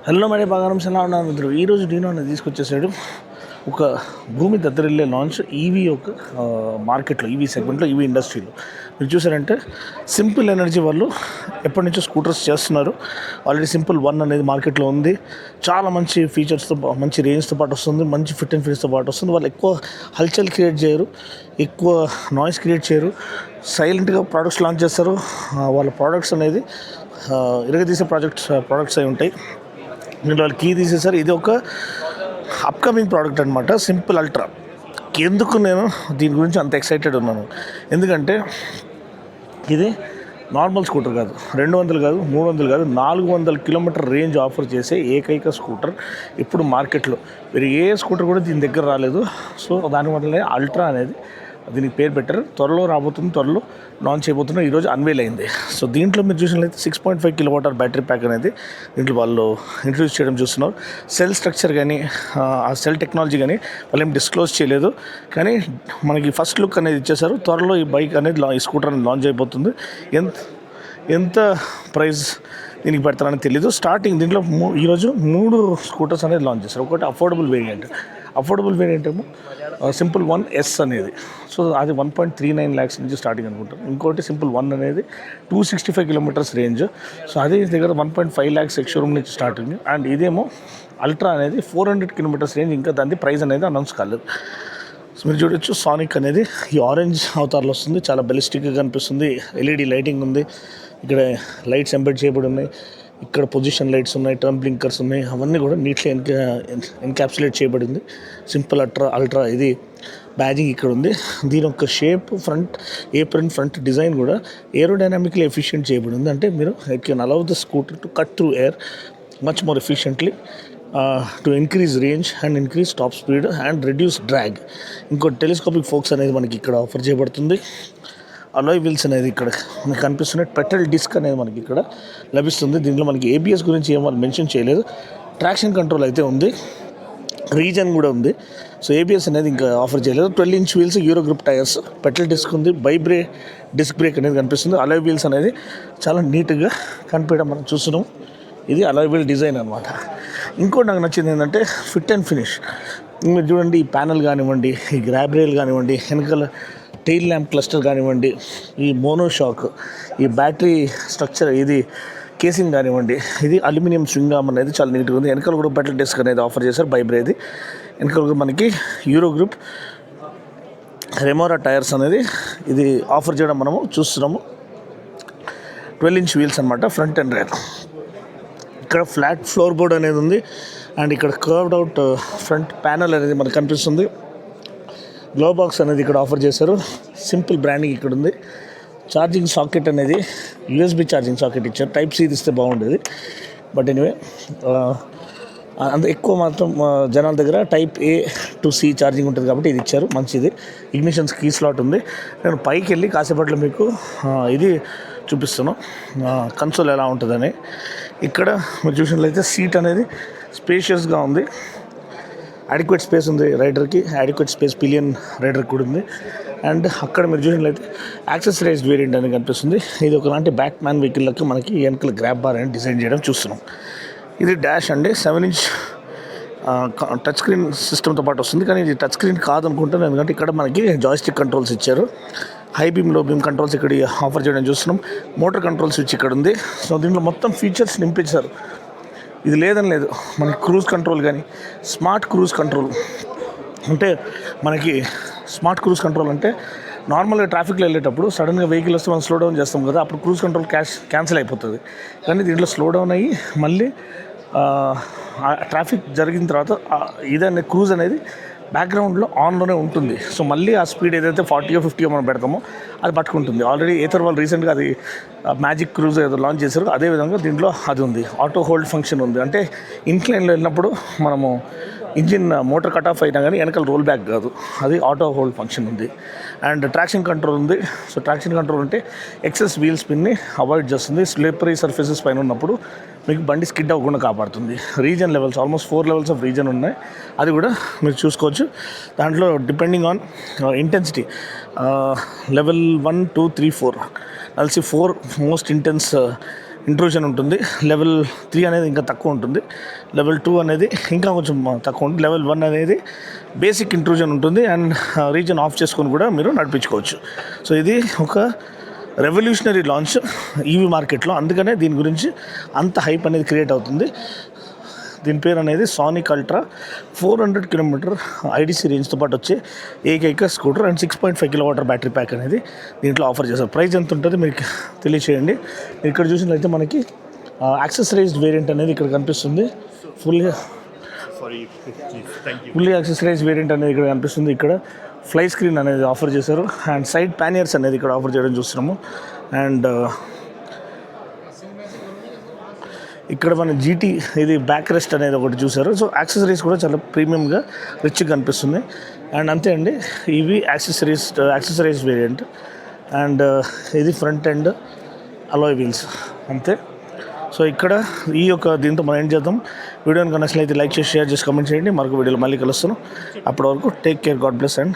Hello మరి బంగారం ఎలా ఉన్నారు మిత్రులు. ఈరోజు డీనో అనేది తీసుకొచ్చేసాడు ఒక భూమి దద్దరిల్లే లాంచ్ ఈవీ ఒక మార్కెట్లో, ఈవీ సెగ్మెంట్లో, ఈవీ ఇండస్ట్రీలో. మీరు చూసారంటే సింపుల్ ఎనర్జీ వాళ్ళు ఎప్పటి నుంచో స్కూటర్స్ చేస్తున్నారు. ఆల్రెడీ సింపుల్ 1 అనేది మార్కెట్లో ఉంది. చాలా మంచి ఫీచర్స్తో, మంచి రేంజ్తో పాటు వస్తుంది, మంచి ఫిట్ అండ్ ఫినిష్తో పాటు వస్తుంది. వాళ్ళు ఎక్కువ హల్చల్ క్రియేట్ చేయరు, ఎక్కువ నాయిస్ క్రియేట్ చేయరు, సైలెంట్గా ప్రోడక్ట్స్ లాంచ్ చేస్తారు. వాళ్ళ ప్రోడక్ట్స్ అనేది ఇరగదీసే ప్రోడక్ట్స్ అయి ఉంటాయి. నేను వాళ్ళు కీ తీసేసారు. ఇది ఒక అప్కమింగ్ ప్రోడక్ట్ అనమాట, సింపుల్ అల్ట్రా. ఎందుకు నేను దీని గురించి అంత ఎక్సైటెడ్ ఉన్నాను ఎందుకంటే ఇది నార్మల్ స్కూటర్ కాదు, 200 కాదు, 300 కాదు, 400 కిలోమీటర్ రేంజ్ ఆఫర్ చేసే ఏకైక స్కూటర్ ఇప్పుడు మార్కెట్లో. మీరు ఏ స్కూటర్ కూడా దీని దగ్గర రాలేదు. సో దానివల్లనే అల్ట్రా అనేది దీనికి పేరు పెట్టారు. త్వరలో రాబోతుంది, త్వరలో లాంచ్ అయిపోతున్నా. ఈరోజు అన్వేల్ అయింది. సో దీంట్లో మీరు చూసినట్లయితే 6.5 కిలోవాట్ బ్యాటరీ ప్యాక్ అనేది దీంట్లో వాళ్ళు ఇంట్రడ్యూస్ చేయడం చూస్తున్నారు. సెల్ స్ట్రక్చర్ కానీ ఆ సెల్ టెక్నాలజీ కానీ వాళ్ళు ఏం డిస్క్లోజ్ చేయలేదు, కానీ మనకి ఫస్ట్ లుక్ అనేది ఇచ్చేసారు. త్వరలో ఈ బైక్ అనేది ఈ స్కూటర్ అనేది లాంచ్ అయిపోతుంది. ఎంత ప్రైస్ దీనికి పెడతారని తెలీదు. స్టార్టింగ్ దీంట్లో ఈరోజు 3 స్కూటర్స్ అనేది లాంచ్ చేస్తారు. ఒకటి అఫోర్డబుల్ వేరియంట్ ఏమో సింపుల్ 1S అనేది. సో అది 1.39 lakhs నుంచి స్టార్టింగ్ అనుకుంటారు. ఇంకోటి సింపుల్ 1 అనేది 265 కిలోమీటర్స్ రేంజ్. సో అది దగ్గర 1.5 lakhs ఎక్స్షోరూమ్ నుంచి స్టార్టింగ్. అండ్ ఇదేమో అల్ట్రా అనేది 400 కిలోమీటర్స్ రేంజ్. ఇంకా దాని ప్రైస్ అనేది అనౌన్స్ కాలేదు. సో మీరు చూడొచ్చు సానిక్ అనేది ఈ ఆరెంజ్ అవతార్లో వస్తుంది. చాలా బెలిస్టిక్గా కనిపిస్తుంది. ఎల్ఈడి లైటింగ్ ఉంది, ఇక్కడ లైట్స్ ఎంబెడ్ చేయబడి ఉన్నాయి, ఇక్కడ పొజిషన్ లైట్స్ ఉన్నాయి, టర్న్ బ్లింకర్స్ ఉన్నాయి. అవన్నీ కూడా నీట్గా ఎన్క్యాప్సులేట్ చేయబడింది. సింపుల్ అల్ట్రా ఇది బ్యాజింగ్ ఇక్కడ ఉంది. దీని యొక్క షేప్, ఫ్రంట్ ఏప్రిన్, ఫ్రంట్ డిజైన్ కూడా ఏరోడైనామిక్లీ ఎఫిషియెంట్ చేయబడింది. అంటే మీరు it can allow the scooter to cut through air much more efficiently to increase range and increase top speed and reduce drag. ఇంకో టెలిస్కోపిక్ ఫోక్స్ అనేది మనకి ఇక్కడ ఆఫర్ చేయబడుతుంది. అలాయ్ వీల్స్ అనేది ఇక్కడ మనకి కనిపిస్తున్నాయి. పెట్రోల్ డిస్క్ అనేది మనకి ఇక్కడ లభిస్తుంది. దీంట్లో మనకి ఏబిఎస్ గురించి ఏమో మెన్షన్ చేయలేదు. ట్రాక్షన్ కంట్రోల్ అయితే ఉంది, రీజన్ కూడా ఉంది. సో ఏబిఎస్ అనేది ఇంకా ఆఫర్ చేయలేదు. 12-inch wheels, euro group tyres, petrol disc ఉంది, డిస్క్ బ్రేక్ అనేది కనిపిస్తుంది. అలాయ్ వీల్స్ అనేది చాలా నీట్గా కనిపించడం మనం చూస్తున్నాం. ఇది అలాయ్ వీల్ డిజైన్ అనమాట. ఇంకోటి నాకు నచ్చింది ఏంటంటే ఫిట్ అండ్ ఫినిష్. మీరు చూడండి, ఈ ప్యానల్ కానివ్వండి, ఈ గ్రాబ్ రైల్ కానివ్వండి, వెనకాల టెయిల్ ల్యాంప్ క్లస్టర్ కానివ్వండి, ఈ మోనోషాక్, ఈ బ్యాటరీ స్ట్రక్చర్, ఇది కేసింగ్ కానివ్వండి, ఇది అల్యూమినియం స్వింగ్ ఆర్మ్ అనేది చాలా నీట్గా ఉంది. వెనకాల కూడా పెట్రోల్ డిస్క్ అనేది ఆఫర్ చేశారు, బైబ్రేది. వెనకాల కూడా మనకి యూరో గ్రూప్ రెమోరా టైర్స్ అనేది ఇది ఆఫర్ చేయడం మనము చూస్తున్నాము. 12-inch వీల్స్ అనమాట, ఫ్రంట్ అండ్ రైట్. ఇక్కడ ఫ్లాట్ ఫ్లోర్ బోర్డ్ అనేది ఉంది. అండ్ ఇక్కడ కర్వ్డ్ అవుట్ ఫ్రంట్ ప్యానల్ అనేది మనకు కనిపిస్తుంది. గ్లో బాక్స్ అనేది ఇక్కడ ఆఫర్ చేశారు. సింపుల్ బ్రాండింగ్ ఇక్కడ ఉంది. ఛార్జింగ్ సాకెట్ అనేది యూఎస్బి ఛార్జింగ్ సాకెట్ ఇచ్చారు. టైప్ సి ఇస్తే బాగుండేది, బట్ ఎనీవే అంత ఎక్కువ మాత్రం జనాల దగ్గర type A to C charging ఉంటుంది కాబట్టి ఇది ఇచ్చారు, మంచిది. ఇగ్నిషన్స్ కీ స్లాట్ ఉంది. నేను పైకి వెళ్ళి కాసేపట్లో మీకు ఇది చూపిస్తాను, కన్సోల్ ఎలా ఉంటుందని. ఇక్కడ మీరు చూసినట్లయితే సీట్ అనేది స్పేషియస్గా ఉంది. అడిక్వేట్ స్పేస్ ఉంది రైడర్కి, అడిక్వేట్ స్పేస్ పిలియన్ రైడర్కి కూడా ఉంది. అండ్ అక్కడ మీరు చూసినట్లయితే యాక్సెసరైజ్డ్ వేరియంట్ అనేది కనిపిస్తుంది. ఇది ఒకలాంటి బ్యాక్ మ్యాన్ వెహికల్కి మనకి వెనకల గ్రాబ్ బార్ అనేది డిజైన్ చేయడం చూస్తున్నాం. ఇది డాష్ అండి, 7-inch టచ్ స్క్రీన్ సిస్టమ్తో పాటు వస్తుంది. కానీ ఇది టచ్ స్క్రీన్ కాదనుకుంటాను, ఎందుకంటే ఇక్కడ మనకి జాయిస్టిక్ కంట్రోల్స్ ఇచ్చారు. హై బీమ్, లో బీమ్ కంట్రోల్స్ ఇక్కడ ఆఫర్ చేయడం చూస్తున్నాం. మోటార్ కంట్రోల్ స్విచ్ ఇక్కడ ఉంది. సో దీంట్లో మొత్తం ఫీచర్స్ నింపించారు. ఇది లేదని లేదు. మనకి క్రూజ్ కంట్రోల్ కానీ, స్మార్ట్ క్రూజ్ కంట్రోల్ అంటే మనకి స్మార్ట్ క్రూజ్ కంట్రోల్ అంటే నార్మల్గా ట్రాఫిక్లో వెళ్ళేటప్పుడు సడన్గా వెహికల్ వస్తే మనం స్లో డౌన్ చేస్తాం కదా, అప్పుడు క్రూజ్ కంట్రోల్ క్యాన్సిల్ అయిపోతుంది. కానీ దీంట్లో స్లో డౌన్ అయ్యి మళ్ళీ ట్రాఫిక్ జరిగిన తర్వాత ఇదనే క్రూజ్ అనేది బ్యాక్గ్రౌండ్లో ఆన్లోనే ఉంటుంది. సో మళ్ళీ ఆ స్పీడ్ ఏదైతే 40 50 మనం పెడతామో అది పట్టుకుంటుంది. ఆల్రెడీ ఏథర్ వాళ్ళు రీసెంట్గా అది మ్యాజిక్ క్రూజ్ ఏదో లాంచ్ చేశారు, అదేవిధంగా దీంట్లో అది ఉంది. ఆటో హోల్డ్ ఫంక్షన్ ఉంది. అంటే ఇన్క్లైన్లో వెళ్ళినప్పుడు మనము ఇంజిన్ మోటార్ కట్ ఆఫ్ అయినా కానీ వెనకాల రోల్ బ్యాక్ కాదు, అది ఆటో హోల్డ్ ఫంక్షన్ ఉంది. అండ్ ట్రాక్షన్ కంట్రోల్ ఉంది. సో ట్రాక్షన్ కంట్రోల్ అంటే ఎక్సెస్ వీల్ స్పిన్ని అవాయిడ్ చేస్తుంది. స్లిప్పరీ సర్ఫేసెస్ పైన ఉన్నప్పుడు మీకు బండి స్కిడ్ అవ్వకుండా కాపాడుతుంది. Reason levels almost 4 levels of reason ఉన్నాయి, అది కూడా మీరు చూసుకోవచ్చు. దాంట్లో డిపెండింగ్ ఆన్ ఇంటెన్సిటీ లెవెల్ 1 2 3 4 కలిసి 4 మోస్ట్ ఇంటెన్స్ ఇంట్రూజన్ ఉంటుంది. లెవెల్ 3 అనేది ఇంకా తక్కువ ఉంటుంది. లెవెల్ 2 అనేది ఇంకా కొంచెం తక్కువ ఉంటుంది. లెవెల్ 1 అనేది బేసిక్ ఇంట్రూజన్ ఉంటుంది అండ్ రీజన్ ఆఫ్ చేసుకొని కూడా మీరు నడిపించుకోవచ్చు. సో ఇది ఒక రెవల్యూషనరీ లాంచ్ ఈవీ మార్కెట్లో, అందుకనే దీని గురించి అంత హైప్ అనేది క్రియేట్ అవుతుంది. దీని పేరు అనేది సానిక్ అల్ట్రా 400 కిలోమీటర్ ఐడిసి రేంజ్తో పాటు వచ్చే ఏకైక scooter and 6.5 kilowatt battery pack అనేది దీంట్లో ఆఫర్ చేస్తారు. ప్రైస్ ఎంత ఉంటుంది మీకు తెలియచేయండి. ఇక్కడ చూసినట్లయితే మనకి యాక్సెసరైజ్డ్ వేరియంట్ అనేది ఇక్కడ కనిపిస్తుంది. ఫుల్లీ యాక్సెసరైజ్డ్ వేరియంట్ అనేది ఇక్కడ కనిపిస్తుంది. ఇక్కడ ఫ్లై స్క్రీన్ అనేది ఆఫర్ చేశారు అండ్ సైడ్ ప్యానియర్స్ అనేది ఇక్కడ ఆఫర్ చేయడం చూస్తున్నాము. అండ్ ఇక్కడ మన జీటీ ఇది బ్యాక్ రెస్ట్ అనేది ఒకటి చూసారు. సో యాక్సెసరీస్ కూడా చాలా ప్రీమియంగా రిచ్గా కనిపిస్తుంది. అండ్ అంతే అండి, ఇవి యాక్సెసరీస్ వేరియంట్. అండ్ ఇది ఫ్రంట్ అండ్ అలాయ్ వీల్స్ అంతే. సో ఇక్కడ ఈ యొక్క దీంతో మనం ఏం చేద్దాం, వీడియోని కనెక్షన్ అయితే లైక్ చేసి షేర్ చేసి కామెంట్ చేయండి. మరొక వీడియోలో మళ్ళీ కలుస్తాను. అప్పటి వరకు take care, God bless and